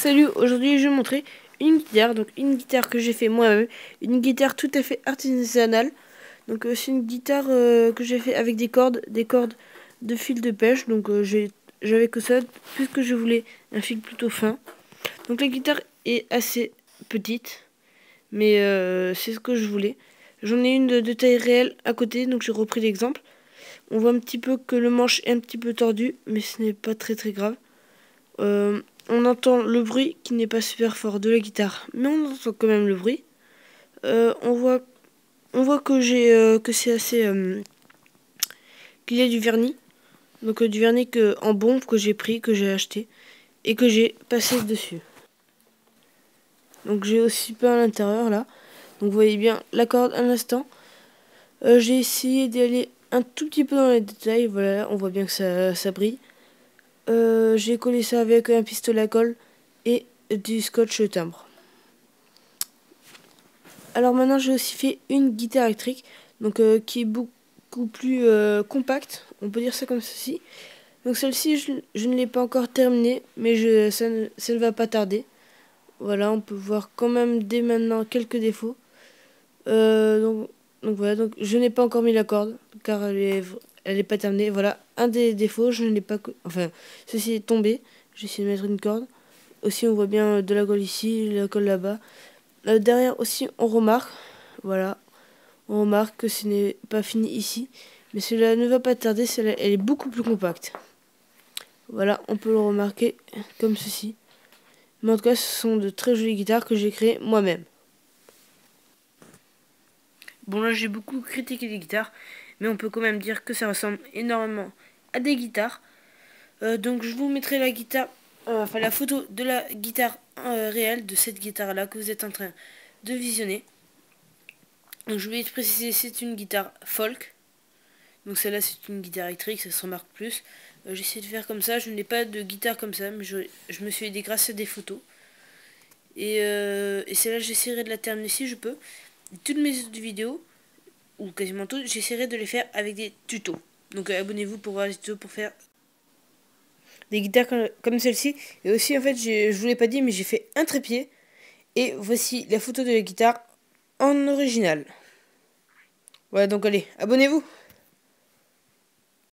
Salut, aujourd'hui je vais vous montrer une guitare, donc une guitare que j'ai fait moi-même, une guitare tout à fait artisanale. Donc c'est une guitare que j'ai fait avec des cordes de fil de pêche. Donc j'avais que ça, puisque je voulais un fil plutôt fin. Donc la guitare est assez petite, mais c'est ce que je voulais. J'en ai une de taille réelle à côté, donc j'ai repris l'exemple. On voit un petit peu que le manche est un petit peu tordu, mais ce n'est pas très grave. On entend le bruit qui n'est pas super fort de la guitare, mais on entend quand même le bruit. On voit que c'est assez qu'il y a du vernis, donc du vernis en bombe que j'ai pris, que j'ai acheté et que j'ai passé dessus. Donc j'ai aussi peint à l'intérieur là. Donc vous voyez bien la corde à l'instant. J'ai essayé d'aller un tout petit peu dans les détails. Voilà, on voit bien que ça brille. J'ai collé ça avec un pistolet à colle et du scotch timbre. Alors maintenant j'ai aussi fait une guitare électrique, donc qui est beaucoup plus compacte, on peut dire ça comme ceci. Donc celle-ci je ne l'ai pas encore terminée, mais ça ne va pas tarder. Voilà, on peut voir quand même dès maintenant quelques défauts. Donc voilà, donc je n'ai pas encore mis la corde car elle est pas terminée. Voilà, un des défauts, je ne l'ai pas, enfin ceci est tombé. J'ai essayé de mettre une corde. Aussi on voit bien de la colle ici, la colle là-bas. Derrière aussi on remarque, voilà, on remarque que ce n'est pas fini ici, mais cela ne va pas tarder, elle est beaucoup plus compacte. Voilà, on peut le remarquer comme ceci. Mais en tout cas, ce sont de très jolies guitares que j'ai créées moi-même. Bon, là j'ai beaucoup critiqué les guitares, mais on peut quand même dire que ça ressemble énormément à des guitares. Donc je vous mettrai la guitare, enfin la photo de la guitare réelle, de cette guitare là que vous êtes en train de visionner. Donc je voulais te préciser, c'est une guitare folk. Donc celle-là c'est une guitare électrique, ça se remarque plus. J'essaie de faire comme ça, je n'ai pas de guitare comme ça, mais je me suis aidé grâce à des photos. Et celle-là j'essaierai de la terminer si je peux. Et toutes mes autres vidéos, ou quasiment toutes, j'essaierai de les faire avec des tutos. Donc abonnez-vous pour voir les tutos pour faire des guitares comme celle-ci. Et aussi en fait, je vous l'ai pas dit, mais j'ai fait un trépied. Et voici la photo de la guitare en original. Voilà, donc allez, abonnez-vous.